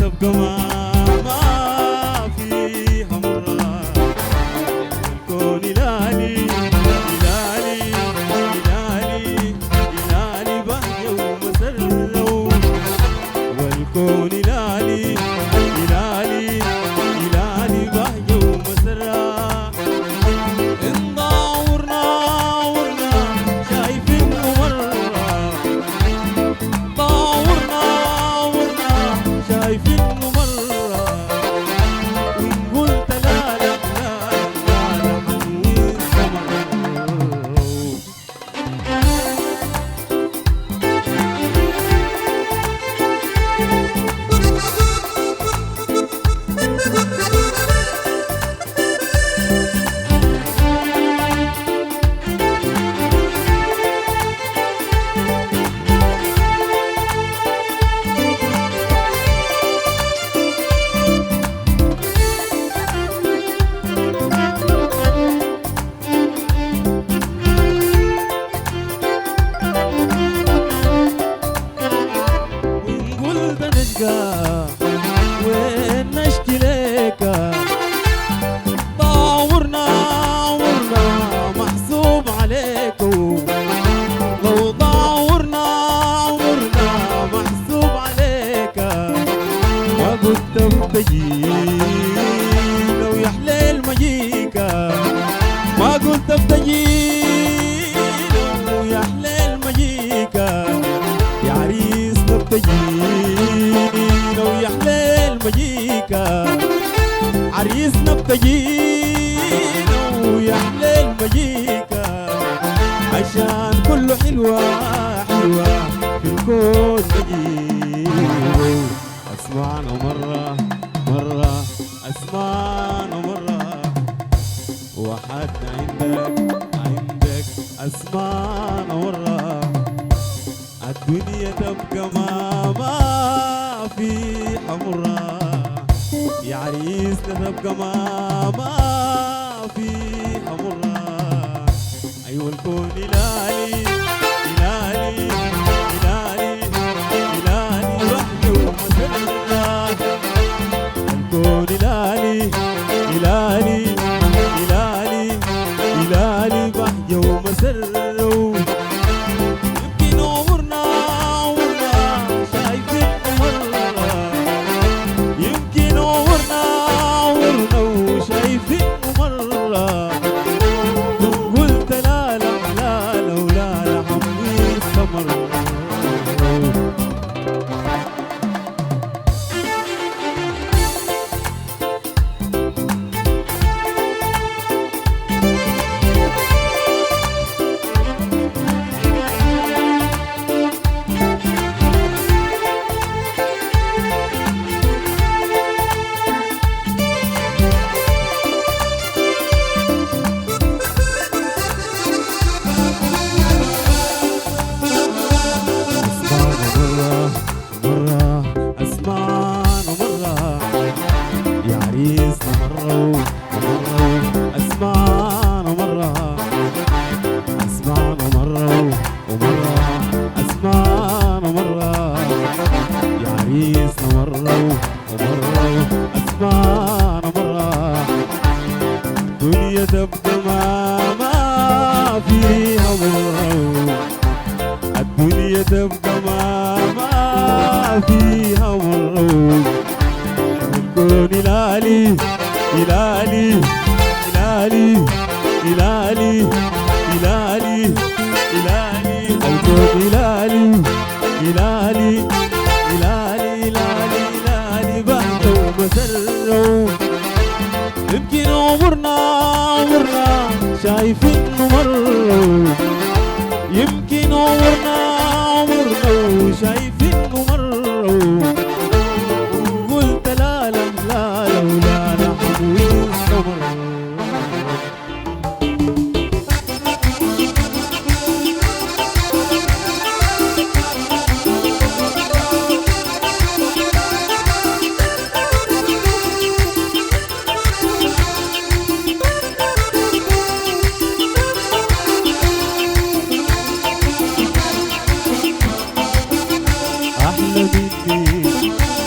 تبقى ما فيها مرة. الكون لالي لالي لالي لالي بهجة ومسرة، والكون لالي لالي لالي بهجة ومسرة. وين نشكي ليك ضاورنا محسوب عليك، لو ضاورنا محسوب عليك. ما قلت بتجي لو يحلى المجيك، ما قلت بتجي لو يحلى المجيك. يا عريس بتجي لو يحلى المجيكا، عريسنا بتجينا ويحلى المجيكا، عشان كله حلوة حلوة في الكون نجيبه. اسمعنا مرة مرة اسمعنا مرة، وحدنا عندك اسمعنا مرة. الدنيا تبقى ما في حمرة، يا عريسنا تبقى ما في حمرة. أيوة الكون لالي لالي لالي لالي بهجة ومسرة. الكون لالي لالي لالي لالي بهجة ومسرة. الدنيا تبقى ما فيها مرة، الدنيا تبقى ما فيها مرة. الكون لالي لالي لالي لالي لالي لالي، الكون لالي لالي لالي لالي لالي بهجة ومسرة. يمكن عمرنا شايفين مرة، يمكن عمرنا شايفين مرة. قلت لا لا لا لا لا حبيبي مرة.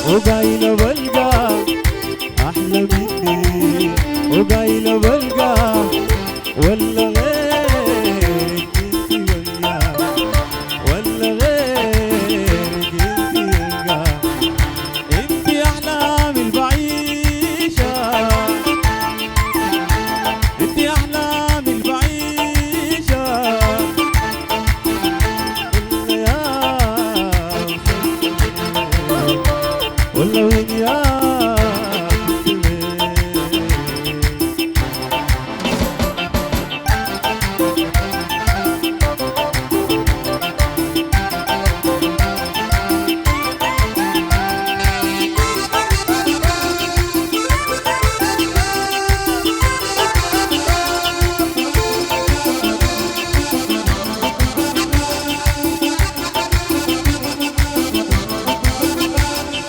وقايلة بلقى أحلى مني، وقايلة بلقى ولا غيرك انت وياه، ولا غيرك انت يلقى. انت أحلام البعيشة، انت أحلام البعيشة، ولا وين يا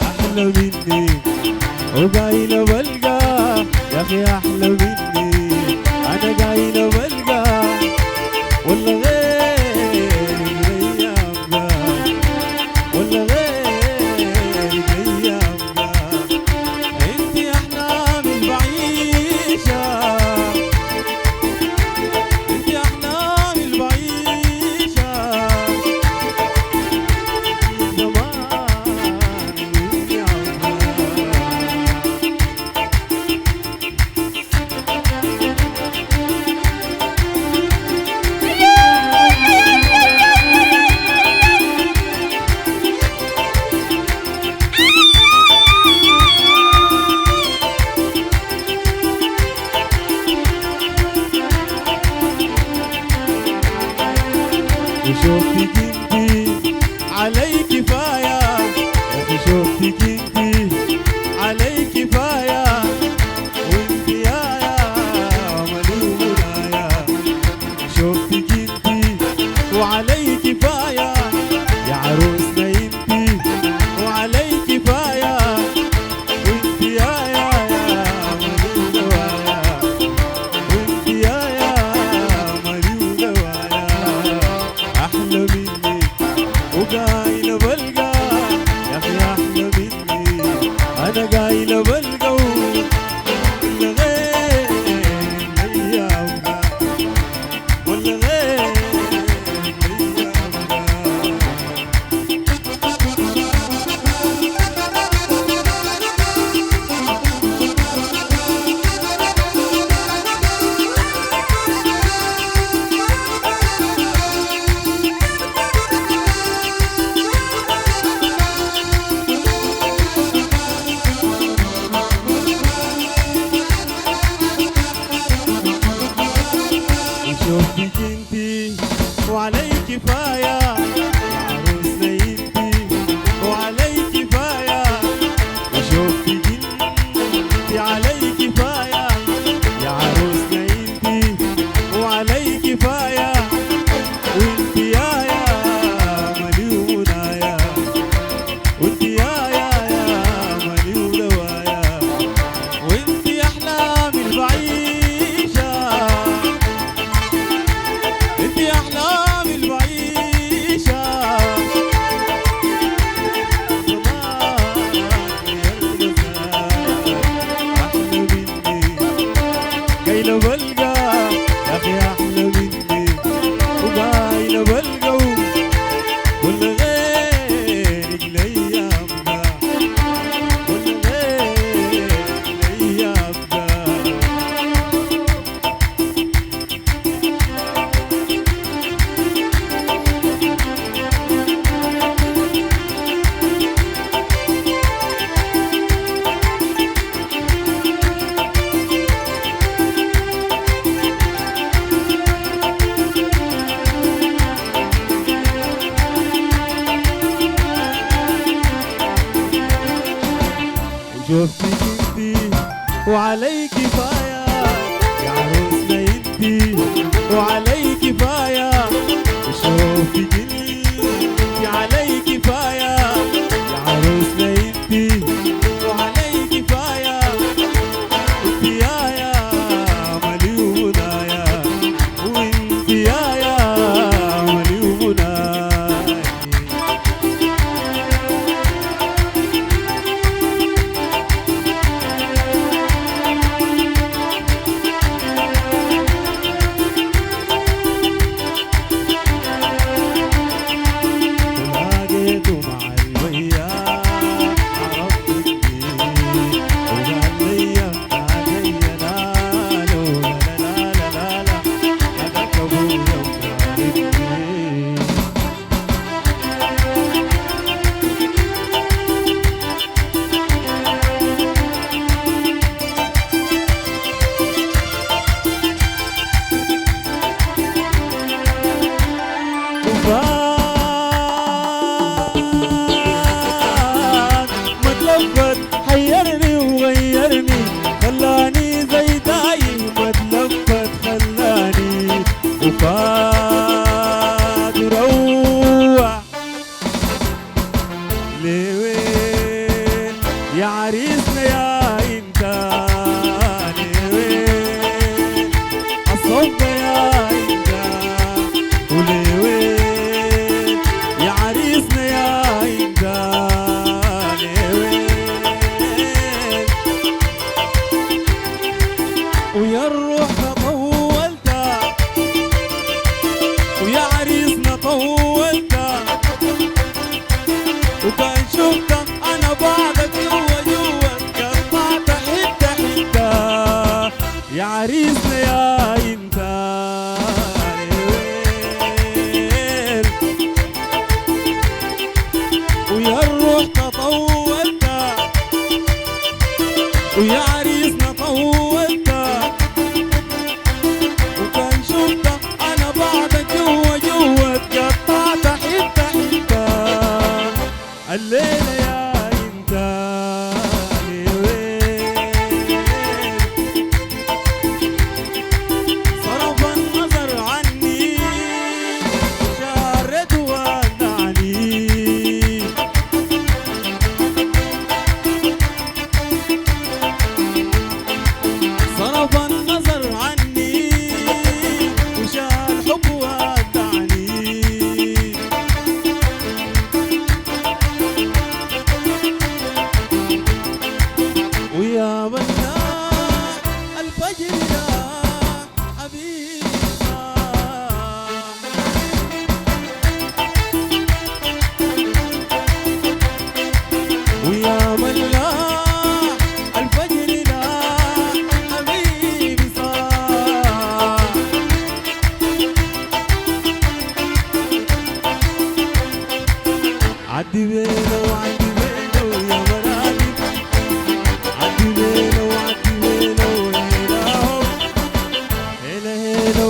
أحلى مني وقايلة بلقى، يا أخي أحلى مني أنا قايلة بلقى ولا غيرك أيام قال، ولا غيرك أيام قال. أنت أحلام البعيشة، أنت أحلام البعيشة، وشوفتك انتي علي كفاية، يا اخي شوفتك انتي علي كفاية، وانتي يا ملومة يا. شوفتك انتي وعلي كفاية يا عروسنا انتي، وعلي كفاية، وانتي يا ملومة يا، وانتي يا ملومة يا. أحلى مني وقايلة بلقى، يا أخي أحلى مني أنا قايلة بلقى ولا غير أيام قال، ولا غير أيام قال. شوفتك انتي وعلي كفاية يا عروسنا انتي، وعلي كفاية. وشوفتك انتي علي كفاية يا عروسنا انتي، وعلي كفاية، وانتي يا مليونة يا، وانتي يا مليونة يا. وانتي أحلام البعيشة، انتي أحلام البعيشة، زمان يا الغزال. أحلى مني قايلة بلقى، يا أخي أحلى مني وقايلة بلقى ولا غيرك الأيام قال، ولا غيرك الأيام قال. شوفتك انتي وعلي كفاية يا عروسنا انتي، وعلي كفاية. شوفتك انتي علي كفاية يا عروسنا انتي، وعلي كفاية، انتي يا مليونة يا، وانتي يا مليونة. يا عريسنا يا انت لوين الصوت يا انت ولوين يا عريسنا يا انت لوين ويا الروح طولتها ويا عريسنا طولتها وكان شفتك انا بعدك جوا جوا قطعت حته حته يا عريسنا يا انت لوين ويا الروح تطولتها ويا عريسنا طولتها وكان شفتك انا بعدك جوا جوا قطعت حته حته الليلة يا انت لوين صرف النظر عني شارد ودعني صرف النظر عني وشار حب ودعني ويا بنا الفجر يا حبيبي ويا بنا الفجر يا حبيبي صار عدي بينا وعدي بينا ويا مرادي عدي بينا وعدي بينا وهيلاهم هيلا هيلا